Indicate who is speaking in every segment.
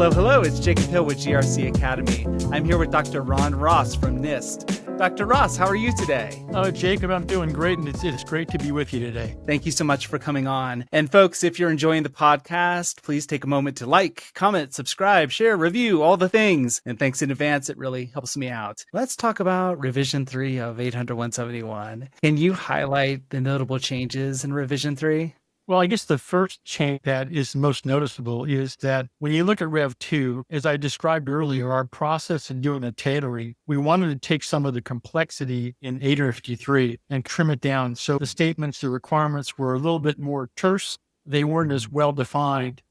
Speaker 1: Hello, hello. It's Jacob Hill with GRC Academy. I'm here with Dr. Ron Ross from NIST. Dr. Ross, how are you today?
Speaker 2: Oh, Jacob, I'm doing great, and it's great to be with you today.
Speaker 1: Thank you so much for coming on. And folks, if you're enjoying the podcast, please take a moment to like, comment, subscribe, share, review, all the things. And thanks in advance. It really helps me out. Let's talk about Revision 3 of 800-171. Can you highlight the notable changes in Revision 3?
Speaker 2: Well, I guess the first change that is most noticeable is that when you look at Rev 2, as I described earlier, our process in doing the tailoring, we wanted to take some of the complexity in 853 and trim it down. So the statements, the requirements were a little bit more terse. They weren't as well defined.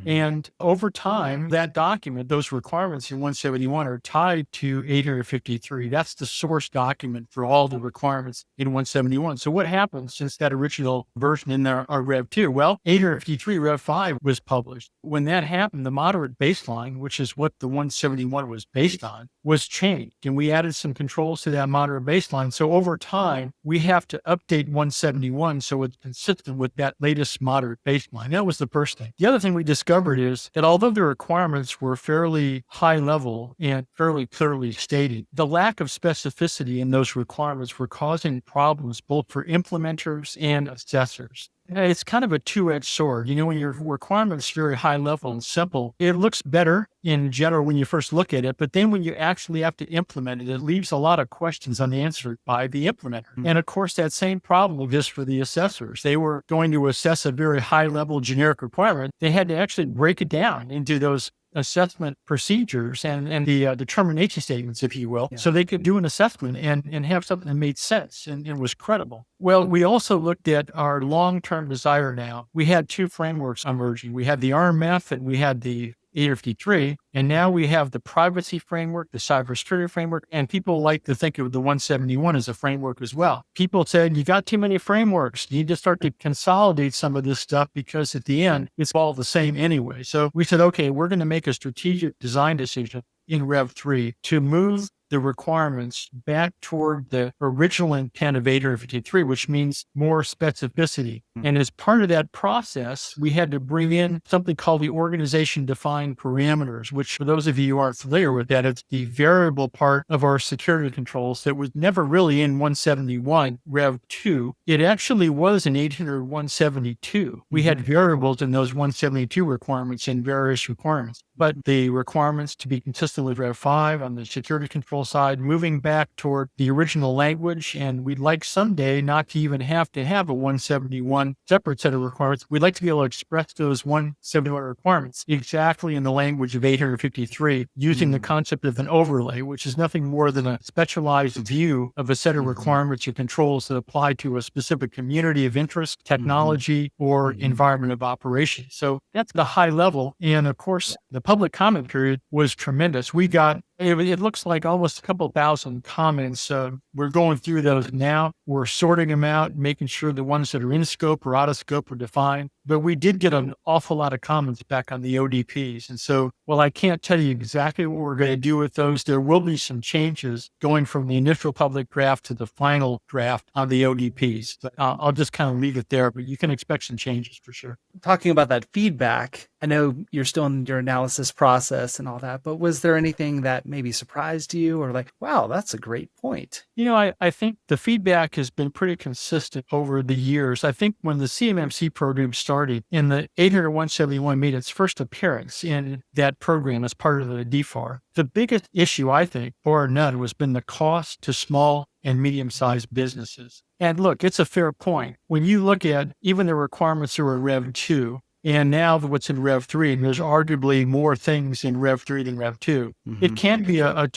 Speaker 2: And over time, that document, those requirements in 171 are tied to 853. That's the source document for all the requirements in 171. So what happened since that original version in our Rev 2? Well, 853 Rev 5 was published. When that happened, the moderate baseline, which is what the 171 was based on, was changed. And we added some controls to that moderate baseline. So over time, we have to update 171 so it's consistent with that latest moderate baseline. That was the first thing. The other thing we discovered is that although the requirements were fairly high level and fairly clearly stated, the lack of specificity in those requirements were causing problems both for implementers and assessors. It's kind of a two-edged sword. You know, when your requirements are very high level and simple, it looks better in general when you first look at it. But then when you actually have to implement it, it leaves a lot of questions unanswered by the implementer. And of course, that same problem exists for the assessors. They were going to assess a very high level generic requirement. They had to actually break it down into those assessment procedures and the determination statements, if you will, so they could do an assessment and have something that made sense and was credible. Well, we also looked at our long-term desire now. We had two frameworks emerging. We had the RMF and we had the 853, and now we have the privacy framework, the cybersecurity framework, and people like to think of the 171 as a framework as well. People said, you got too many frameworks. You need to start to consolidate some of this stuff because at the end, it's all the same anyway. So we said, okay, we're going to make a strategic design decision in Rev 3 to move the requirements back toward the original intent of 853, which means more specificity. And as part of that process, we had to bring in something called the organization-defined parameters, which for those of you who aren't familiar with that, it's the variable part of our security controls that was never really in 171 Rev 2. It actually was in 800-172. We had variables in those 172 requirements and various requirements. But the requirements to be consistent with Rev 5 on the security control side, moving back toward the original language. And we'd like someday not to even have to have a 171 separate set of requirements. We'd like to be able to express those 171 requirements exactly in the language of 853 using the concept of an overlay, which is nothing more than a specialized view of a set of requirements or controls that apply to a specific community of interest, technology, or environment of operation. So that's the high level. And of course, the public comment period was tremendous. We got, it looks like almost a couple thousand comments. We're going through those now. We're sorting them out, making sure the ones that are in scope or out of scope are defined. But we did get an awful lot of comments back on the ODPs. And so, well, I can't tell you exactly what we're going to do with those. There will be some changes going from the initial public draft to the final draft on the ODPs. But I'll just kind of leave it there, but you can expect some changes for sure.
Speaker 1: Talking about that feedback, I know you're still in your analysis process and all that, but was there anything that maybe surprised you or like, wow, that's a great point?
Speaker 2: You know, I think the feedback has been pretty consistent over the years. I think when the CMMC program started and the 800-171 made its first appearance in that program as part of the DFAR, the biggest issue, I think, bar none, was been the cost to small and medium-sized businesses. And look, it's a fair point. When you look at even the requirements that were in Rev 2, and now what's in Rev 3, and there's arguably more things in Rev 3 than Rev 2. It can be a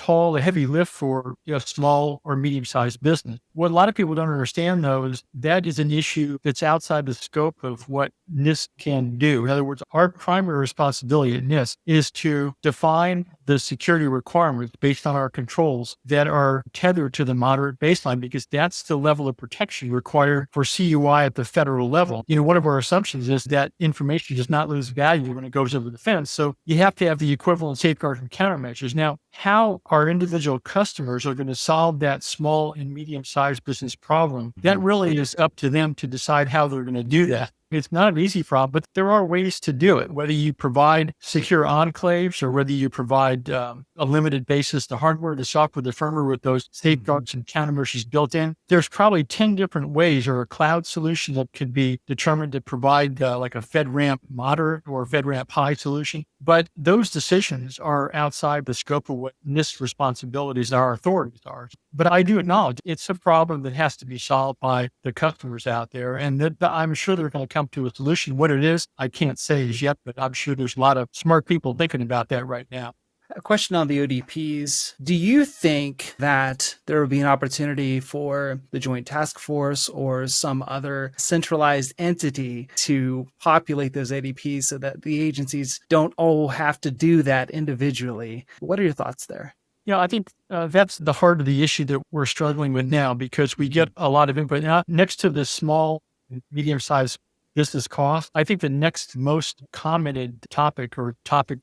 Speaker 2: heavy lift for a small or medium-sized business. What a lot of people don't understand, though, is that is an issue that's outside the scope of what NIST can do. In other words, our primary responsibility at NIST is to define the security requirements based on our controls that are tethered to the moderate baseline, because that's the level of protection required for CUI at the federal level. You know, one of our assumptions is that information does not lose value when it goes over the fence. So you have to have the equivalent safeguards and countermeasures. Now, how our individual customers are going to solve that small and medium-sized business problem, that really is up to them to decide how they're going to do that. It's not an easy problem, but there are ways to do it, whether you provide secure enclaves or whether you provide a limited basis, the hardware, the software, the firmware with those safeguards and countermeasures built in. There's probably 10 different ways or a cloud solution that could be determined to provide like a FedRAMP moderate or FedRAMP high solution. But those decisions are outside the scope of what NIST responsibilities and our authorities are. But I do acknowledge it's a problem that has to be solved by the customers out there. And that I'm sure they're going to come to a solution. What it is, I can't say as yet, but I'm sure there's a lot of smart people thinking about that right now.
Speaker 1: A question on the ODPs. Do you think that there will be an opportunity for the Joint Task Force or some other centralized entity to populate those ODPs so that the agencies don't all have to do that individually? What are your thoughts there?
Speaker 2: Yeah, I think that's the heart of the issue that we're struggling with now, because we get a lot of input. Now, next to the small, medium-sized business cost, I think the next most commented topic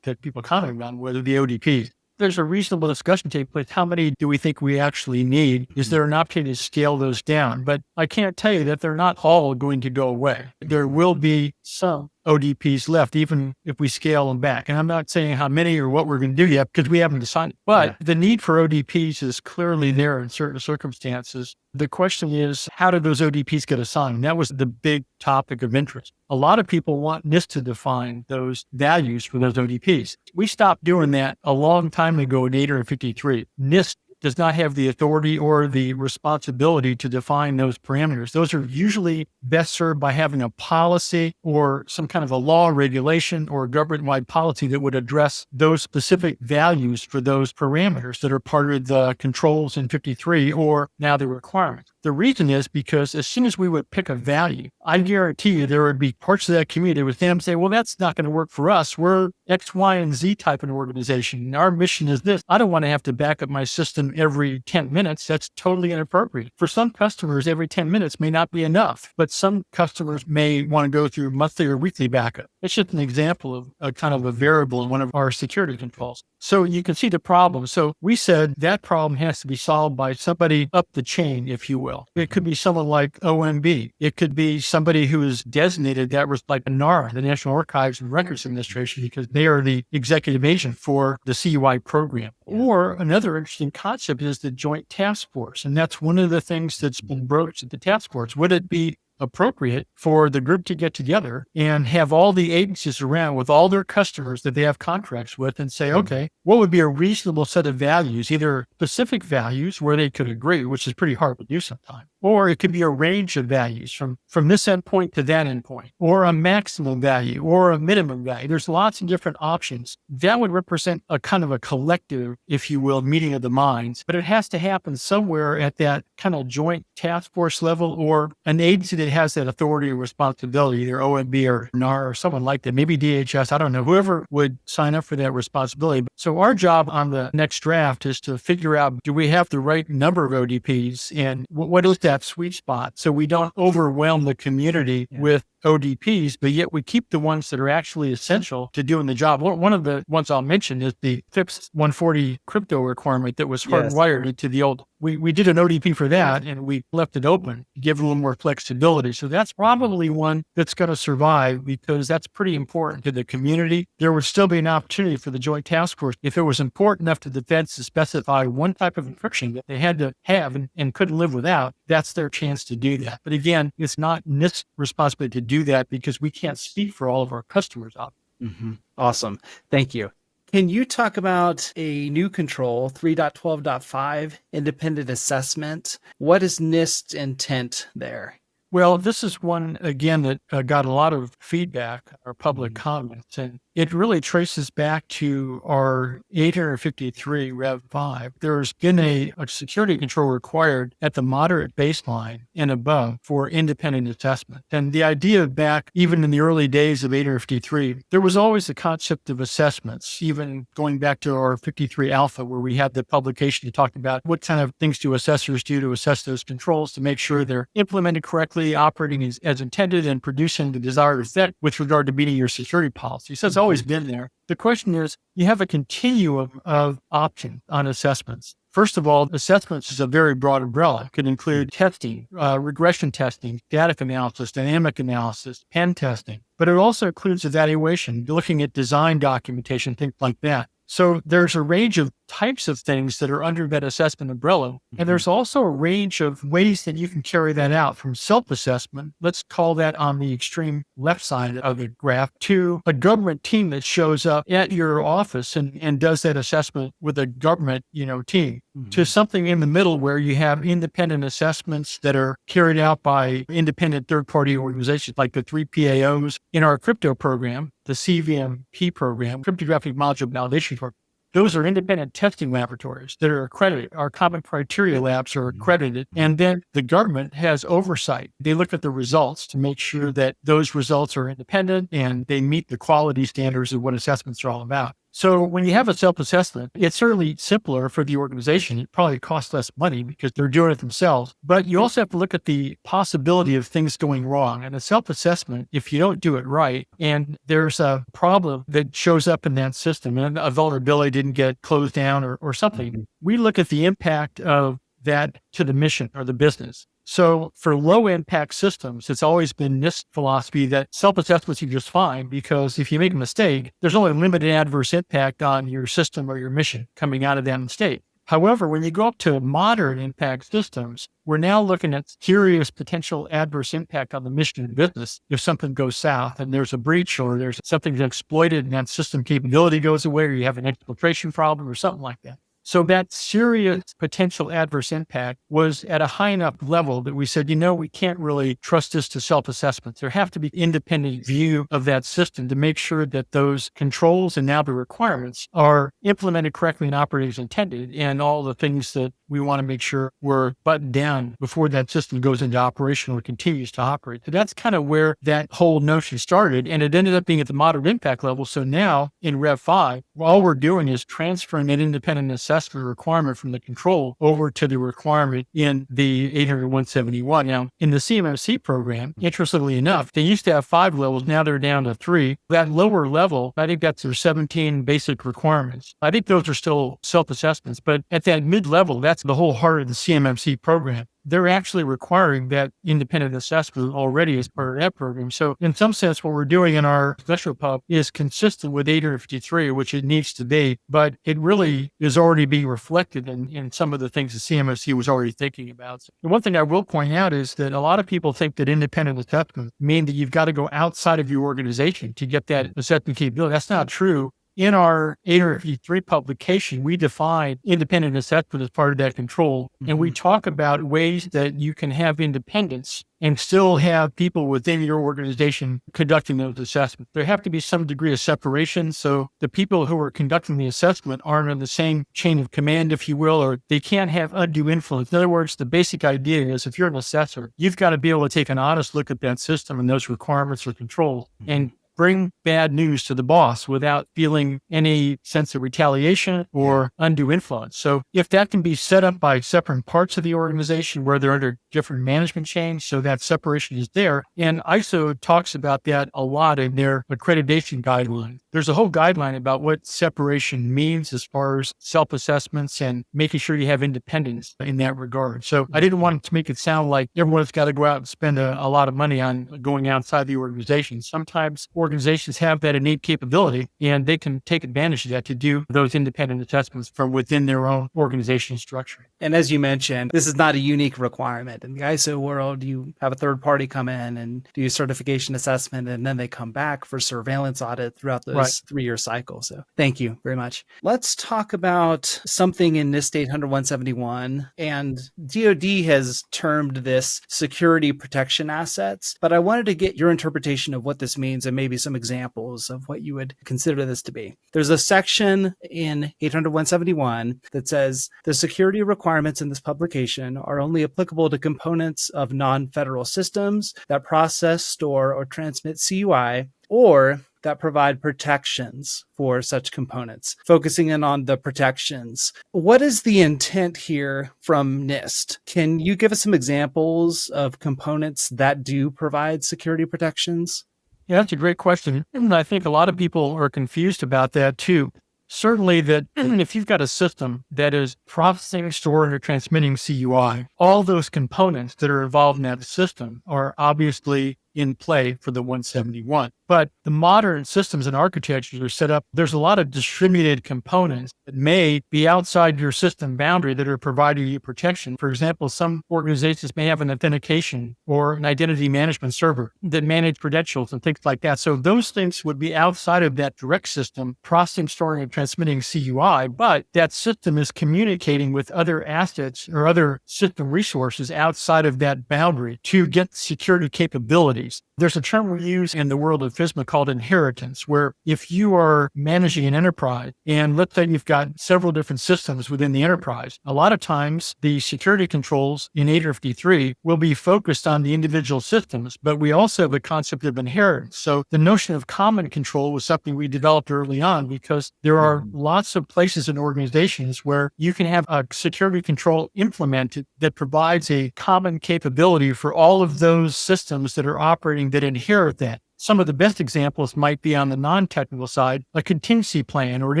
Speaker 2: that people comment on were the ODPs. There's a reasonable discussion taking place. How many do we think we actually need? Is there an opportunity to scale those down? But I can't tell you that they're not all going to go away. There will be some ODPs left, even if we scale them back. And I'm not saying how many or what we're going to do yet, because we haven't decided. But the need for ODPs is clearly there in certain circumstances. The question is, how do those ODPs get assigned? That was the big topic of interest. A lot of people want NIST to define those values for those ODPs. We stopped doing that a long time ago in 853. NIST does not have the authority or the responsibility to define those parameters. Those are usually best served by having a policy or some kind of a law, regulation, or government-wide policy that would address those specific values for those parameters that are part of the controls in 53 or now the requirements. The reason is because as soon as we would pick a value, I guarantee you there would be parts of that community that would stand and say, well, that's not going to work for us. We're X, Y, and Z type of organization. And our mission is this. I don't want to have to back up my system every 10 minutes. That's totally inappropriate. For some customers, every 10 minutes may not be enough, but some customers may want to go through monthly or weekly backup. It's just an example of a kind of a variable in one of our security controls. So you can see the problem. So we said that problem has to be solved by somebody up the chain, if you will. It could be someone like OMB. It could be somebody who is designated that was like NARA, the National Archives and Records Administration, because they are the executive agent for the CUI program. Or another interesting concept is the Joint Task Force. And that's one of the things that's been broached at the task force. Would it be appropriate for the group to get together and have all the agencies around with all their customers that they have contracts with and say, okay, what would be a reasonable set of values, either specific values where they could agree, which is pretty hard to do sometimes, or it could be a range of values from this endpoint to that endpoint, or a maximum value or a minimum value. There's lots of different options. That would represent a kind of a collective, if you will, meeting of the minds, but it has to happen somewhere at that kind of joint task force level or an agency that has that authority or responsibility, either OMB or NAR or someone like that, maybe DHS, I don't know, whoever would sign up for that responsibility. So our job on the next draft is to figure out, do we have the right number of ODPs and what is that sweet spot so we don't overwhelm the community with ODPs, but yet we keep the ones that are actually essential to doing the job. One of the ones I'll mention is the FIPS 140 crypto requirement that was hardwired into the old. We did an ODP for that and we left it open to give a little more flexibility. So that's probably one that's going to survive because that's pretty important to the community. There would still be an opportunity for the Joint Task Force if it was important enough to the feds to specify one type of encryption that they had to have and couldn't live without. That's their chance to do that. But again, it's not NIST's responsibility to do that because we can't speak for all of our customers out.
Speaker 1: Mm-hmm. Awesome. Thank you. Can you talk about a new control, 3.12.5, independent assessment? What is NIST's intent there?
Speaker 2: Well, this is one, again, that got a lot of feedback or public comments, and it really traces back to our 853 Rev 5. There's been a security control required at the moderate baseline and above for independent assessment. And the idea back, even in the early days of 853, there was always the concept of assessments, even going back to our 53 Alpha, where we had the publication that talked about what kind of things do assessors do to assess those controls to make sure they're implemented correctly, operating as intended, and producing the desired effect with regard to meeting your security policy. So it's always been there. The question is, you have a continuum of options on assessments First of all, assessments is a very broad umbrella. It could include testing, regression testing, static analysis, dynamic analysis, pen testing, but it also includes evaluation, looking at design documentation, things like that. So there's a range of types of things that are under that assessment umbrella. And there's also a range of ways that you can carry that out from self-assessment. Let's call that on the extreme left side of the graph to a government team that shows up at your office and does that assessment with a government, team to something in the middle where you have independent assessments that are carried out by independent third-party organizations like the 3 PAOs in our crypto program, the CVMP program, cryptographic module validation program. Those are independent testing laboratories that are accredited. Our common criteria labs are accredited. And then the government has oversight. They look at the results to make sure that those results are independent and they meet the quality standards of what assessments are all about. So when you have a self-assessment, it's certainly simpler for the organization. It probably costs less money because they're doing it themselves. But you also have to look at the possibility of things going wrong. And a self-assessment, if you don't do it right, and there's a problem that shows up in that system, and a vulnerability didn't get closed down or something, we look at the impact of that to the mission or the business. So for low impact systems, it's always been NIST philosophy that self-assessments are just fine because if you make a mistake, there's only limited adverse impact on your system or your mission coming out of that mistake. However, when you go up to moderate impact systems, we're now looking at serious potential adverse impact on the mission and business if something goes south and there's a breach or there's something that's exploited and that system capability goes away or you have an exfiltration problem or something like that. So that serious potential adverse impact was at a high enough level that we said, we can't really trust this to self-assessments. There have to be independent view of that system to make sure that those controls and now the requirements are implemented correctly and operated as intended and all the things that we want to make sure were buttoned down before that system goes into operation or continues to operate. So that's kind of where that whole notion started. And it ended up being at the moderate impact level. So now in Rev 5, all we're doing is transferring an independent assessment requirement from the control over to the requirement in the 800-171. Now, in the CMMC program, interestingly enough, they used to have 5 levels. Now they're down to 3. That lower level, I think that's their 17 basic requirements. I think those are still self-assessments, but at that mid-level, that's the whole heart of the CMMC program. They're actually requiring that independent assessment already as part of that program. So in some sense, what we're doing in our special pub is consistent with 853, which it needs to be, but it really is already being reflected in some of the things the CMMC was already thinking about. So the one thing I will point out is that a lot of people think that independent assessments mean that you've got to go outside of your organization to get that assessment capability. That's not true. In our 853 publication, we define independent assessment as part of that control. And we talk about ways that you can have independence and still have people within your organization conducting those assessments. There have to be some degree of separation. So the people who are conducting the assessment aren't on the same chain of command, if you will, or they can't have undue influence. In other words, the basic idea is if you're an assessor, you've got to be able to take an honest look at that system and those requirements or controls and bring bad news to the boss without feeling any sense of retaliation or undue influence. So if that can be set up by separate parts of the organization where they're under different management chains, so that separation is there. And ISO talks about that a lot in their accreditation guidelines. There's a whole guideline about what separation means as far as self-assessments and making sure you have independence in that regard. So I didn't want to make it sound like everyone's got to go out and spend a lot of money on going outside the organization. Sometimes organizations have that innate capability and they can take advantage of that to do those independent assessments from within their own organization structure.
Speaker 1: And as you mentioned, this is not a unique requirement. In the ISO world, you have a third party come in and do a certification assessment, and then they come back for surveillance audit throughout those 3-year cycles. So thank you very much. Let's talk about something in NIST 800-171. And DoD has termed this security protection assets, but I wanted to get your interpretation of what this means and maybe some examples of what you would consider this to be. There's a section in 800-171 that says the security requirements in this publication are only applicable to components of non-federal systems that process, store, or transmit CUI, or that provide protections for such components, focusing in on the protections. What is the intent here from NIST? Can you give us some examples of components that do provide security protections?
Speaker 2: Yeah, that's a great question. And I think a lot of people are confused about that too. certainly that if you've got a system that is processing, storing, or transmitting CUI, all those components that are involved in that system are obviously in play for the 171. But the modern systems and architectures are set up, there's a lot of distributed components that may be outside your system boundary that are providing you protection. For example, some organizations may have an authentication or an identity management server that manage credentials and things like that. So those things would be outside of that direct system, processing, storing, and transmitting CUI, but that system is communicating with other assets or other system resources outside of that boundary to get security capabilities. There's a term we use in the world of FISMA called inheritance, where if you are managing an enterprise, and let's say you've got several different systems within the enterprise, a lot of times the security controls in 853 will be focused on the individual systems, but we also have a concept of inheritance. So the notion of common control was something we developed early on because there are lots of places in organizations where you can have a security control implemented that provides a common capability for all of those systems that are operating that inherit that. Some of the best examples might be on the non-technical side, a contingency plan or an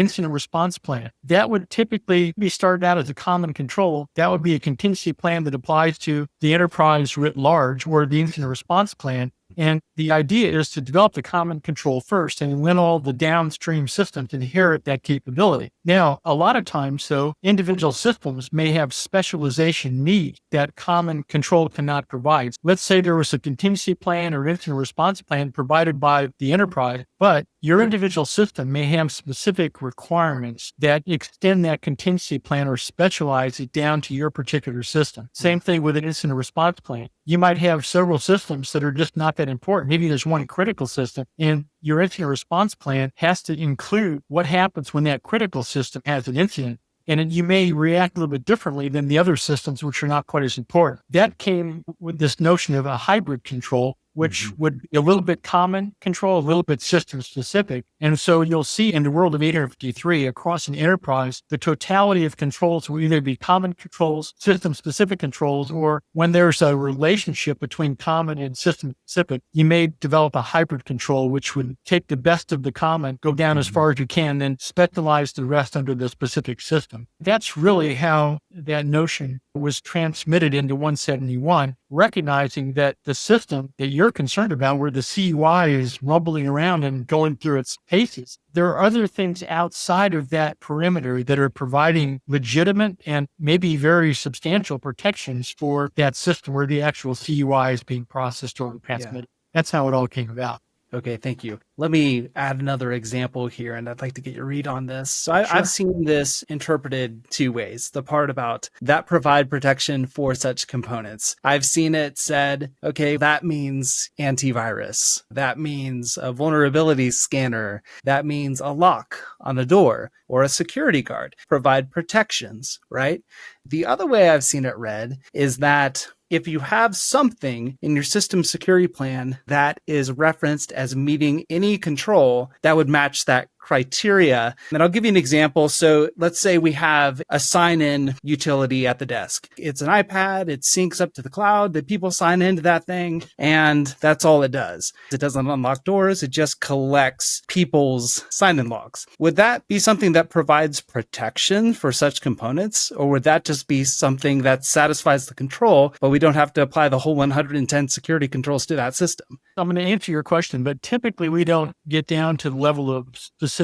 Speaker 2: incident response plan. That would typically be started out as a common control. That would be a contingency plan that applies to the enterprise writ large, or the incident response plan. And the idea is to develop the common control first and then all the downstream systems inherit that capability. Now, a lot of times, though, individual systems may have specialization needs that common control cannot provide. Let's say there was a contingency plan or incident response plan provided by the enterprise, but your individual system may have specific requirements that extend that contingency plan or specialize it down to your particular system. Same thing with an incident response plan. You might have several systems that are just not that important. Maybe there's one critical system, and your incident response plan has to include what happens when that critical system has an incident. And you may react a little bit differently than the other systems, which are not quite as important. That came with this notion of a hybrid control, which would be a little bit common control, a little bit system specific. And so you'll see in the world of 853 across an enterprise, the totality of controls will either be common controls, system specific controls, or when there's a relationship between common and system specific, you may develop a hybrid control, which would take the best of the common, go down as far as you can, then specialize the rest under the specific system. That's really how that notion was transmitted into 171, recognizing that the system that you're concerned about, where the CUI is rumbling around and going through its paces, there are other things outside of that perimeter that are providing legitimate and maybe very substantial protections for that system where the actual CUI is being processed or transmitted. That's how it all came about.
Speaker 1: Okay, thank you. Let me add another example here, and I'd like to get your read on this. So
Speaker 2: Sure.
Speaker 1: I've seen this interpreted two ways. The part about that provide protection for such components. I've seen it said, okay, that means antivirus. That means a vulnerability scanner. That means a lock on a door or a security guard. Provide protections, right? The other way I've seen it read is that if you have something in your system security plan that is referenced as meeting any control that would match that criteria. And I'll give you an example. So let's say we have a sign-in utility at the desk. It's an iPad. It syncs up to the cloud. The people sign into that thing, and that's all it does. It doesn't unlock doors. It just collects people's sign-in logs. Would that be something that provides protection for such components? Or would that just be something that satisfies the control, but we don't have to apply the whole 110 security controls to that system?
Speaker 2: I'm going to answer your question, but typically we don't get down to the level of specific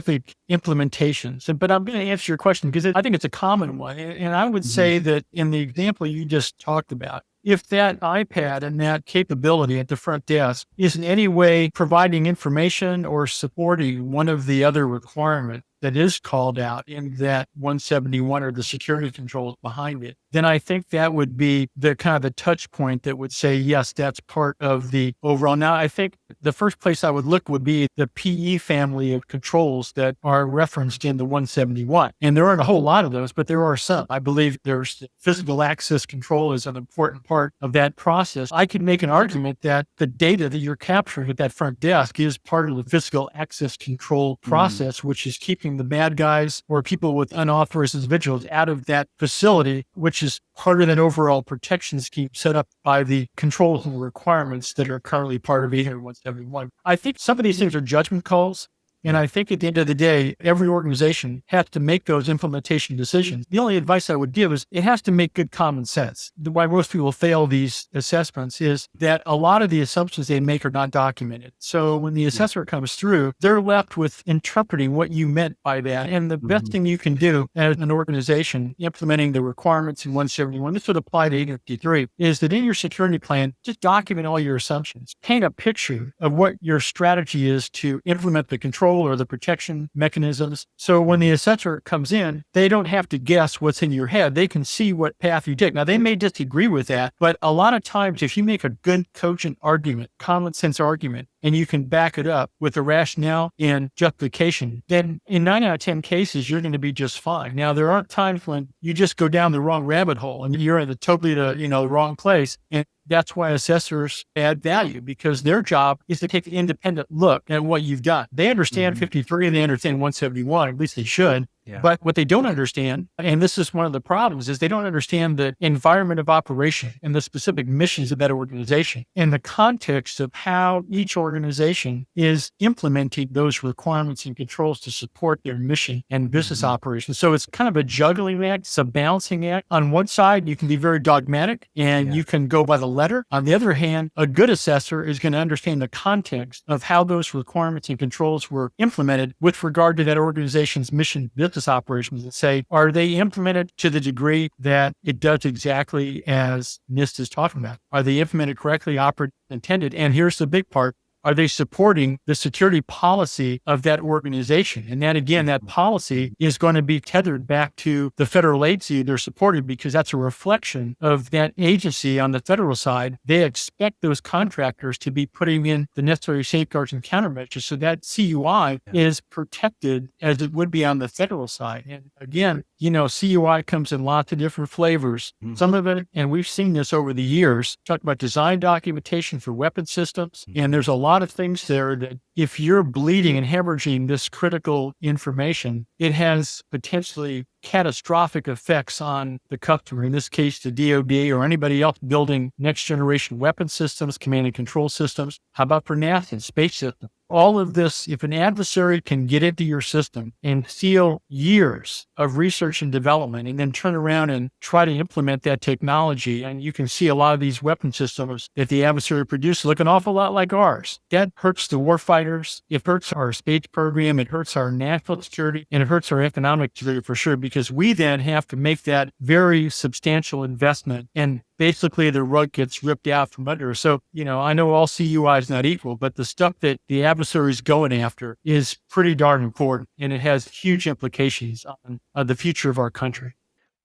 Speaker 2: implementations. But I'm going to answer your question because I think it's a common one. And I would say that in the example you just talked about, if that iPad and that capability at the front desk is in any way providing information or supporting one of the other requirements that is called out in that 171 or the security controls behind it, then I think that would be the kind of the touch point that would say, yes, that's part of the overall. Now, I think the first place I would look would be the PE family of controls that are referenced in the 171. And there aren't a whole lot of those, but there are some. I believe there's physical access control is an important part of that process. I could make an argument that the data that you're capturing at that front desk is part of the physical access control process, which is keeping the bad guys or people with unauthorized individuals out of that facility, which is part of that overall protection scheme set up by the controls and requirements that are currently part of 871. I think some of these things are judgment calls. And I think at the end of the day, every organization has to make those implementation decisions. The only advice I would give is it has to make good common sense. Why most people fail these assessments is that a lot of the assumptions they make are not documented. So when the assessor comes through, they're left with interpreting what you meant by that. And the best thing you can do as an organization implementing the requirements in 171, this would apply to 853, is that in your security plan, just document all your assumptions. Paint a picture of what your strategy is to implement the control or the protection mechanisms. So when the assessor comes in, they don't have to guess what's in your head. They can see what path you take. Now, they may disagree with that, but a lot of times, if you make a good, cogent argument, common sense argument, and you can back it up with a rationale and justification, then in 9 out of 10 cases, you're going to be just fine. Now, there aren't times when you just go down the wrong rabbit hole and you're in the wrong place. And that's why assessors add value, because their job is to take an independent look at what you've done. They understand 53 and they understand 171, at least they should. Yeah. But what they don't understand, and this is one of the problems, is they don't understand the environment of operation and the specific missions of that organization and the context of how each organization is implementing those requirements and controls to support their mission and business operations. So it's kind of a juggling act, it's a balancing act. On one side, you can be very dogmatic and you can go by the letter. On the other hand, a good assessor is going to understand the context of how those requirements and controls were implemented with regard to that organization's mission, business operations, and say, are they implemented to the degree that it does exactly as NIST is talking about? Are they implemented correctly, operated, intended? And here's the big part. Are they supporting the security policy of that organization? And that, again, that policy is going to be tethered back to the federal agency they're supporting, because that's a reflection of that agency on the federal side. They expect those contractors to be putting in the necessary safeguards and countermeasures so that CUI is protected as it would be on the federal side. And again, CUI comes in lots of different flavors. Some of it, and we've seen this over the years, talk about design documentation for weapon systems. And there's a lot of things there that if you're bleeding and hemorrhaging this critical information, it has potentially catastrophic effects on the customer, in this case, the DoD or anybody else building next generation weapon systems, command and control systems. How about for NASA, space systems? All of this, if an adversary can get into your system and steal years of research and development and then turn around and try to implement that technology, and you can see a lot of these weapon systems that the adversary produces look an awful lot like ours. That hurts the warfighters. It hurts our space program. It hurts our national security, and it hurts our economic security for sure, because we then have to make that very substantial investment, and basically the rug gets ripped out from under. So, I know all CUI is not equal, but the stuff that the adversary is going after is pretty darn important, and it has huge implications on the future of our country.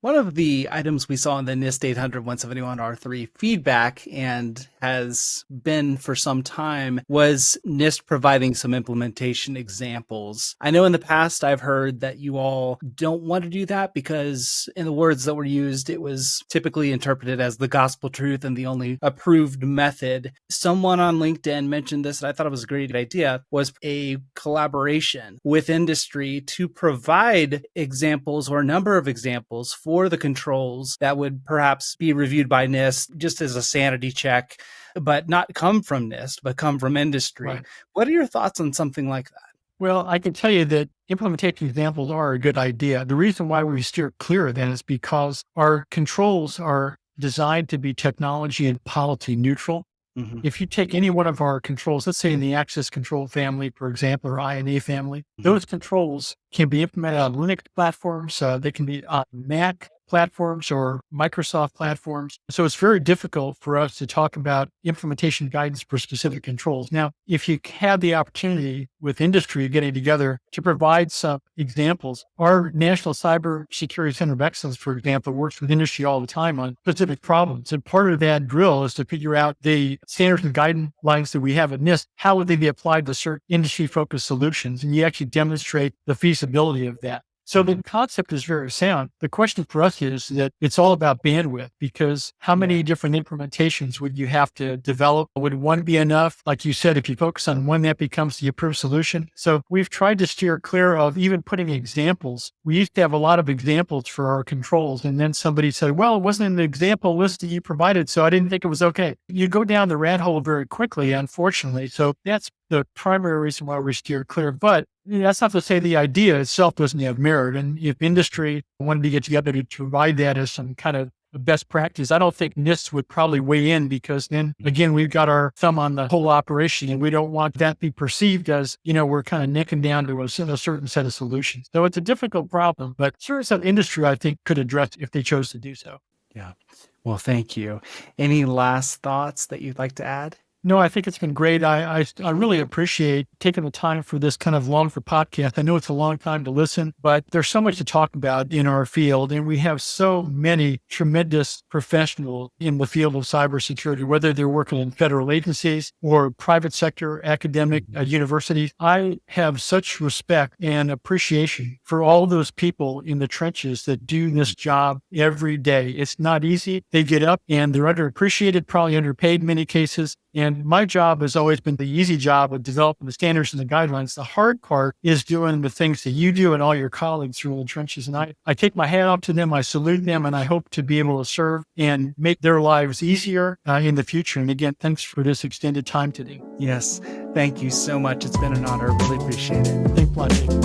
Speaker 1: One of the items we saw in the NIST 800-171-R3 feedback, and has been for some time, was NIST providing some implementation examples. I know in the past I've heard that you all don't want to do that because, in the words that were used, it was typically interpreted as the gospel truth and the only approved method. Someone on LinkedIn mentioned this, and I thought it was a great idea, was a collaboration with industry to provide examples or a number of examples for the controls that would perhaps be reviewed by NIST just as a sanity check, but not come from NIST, but come from industry. Right. What are your thoughts on something like that?
Speaker 2: Well, I can tell you that implementation examples are a good idea. The reason why we steer clear of that is because our controls are designed to be technology and policy neutral. If you take any one of our controls, let's say in the access control family, for example, or INA family, those controls can be implemented on Linux platforms. They can be on Mac platforms or Microsoft platforms. So it's very difficult for us to talk about implementation guidance for specific controls. Now, if you have the opportunity with industry getting together to provide some examples, our National Cyber Security Center of Excellence, for example, works with industry all the time on specific problems. And part of that drill is to figure out the standards and guidelines that we have at NIST. How would they be applied to certain industry-focused solutions? And you actually demonstrate the feasibility of that. So the concept is very sound. The question for us is that it's all about bandwidth, because how many different implementations would you have to develop? Would one be enough? Like you said, if you focus on one, that becomes the approved solution. So we've tried to steer clear of even putting examples. We used to have a lot of examples for our controls. And then somebody said, well, it wasn't in the example list that you provided, so I didn't think it was okay. You go down the rat hole very quickly, unfortunately. So that's the primary reason why we steer clear. But that's not to say the idea itself doesn't have merit. And if industry wanted to get together to provide that as some kind of best practice, I don't think NIST would probably weigh in, because then again, we've got our thumb on the whole operation, and we don't want that to be perceived as, we're kind of nicking down to a certain set of solutions. So it's a difficult problem, but certainly some industry, I think, could address if they chose to do so.
Speaker 1: Yeah. Well, thank you. Any last thoughts that you'd like to add?
Speaker 2: No, I think it's been great. I really appreciate taking the time for this kind of longer podcast. I know it's a long time to listen, but there's so much to talk about in our field. And we have so many tremendous professionals in the field of cybersecurity, whether they're working in federal agencies or private sector, academic universities. I have such respect and appreciation for all those people in the trenches that do this job every day. It's not easy. They get up and they're underappreciated, probably underpaid in many cases. And my job has always been the easy job of developing the standards and the guidelines. The hard part is doing the things that you do and all your colleagues through the trenches. And I take my hat off to them. I salute them, and I hope to be able to serve and make their lives easier in the future. And again, thanks for this extended time today.
Speaker 1: Yes. Thank you so much. It's been an honor. Really appreciate it.
Speaker 2: Thanks a lot, Jake.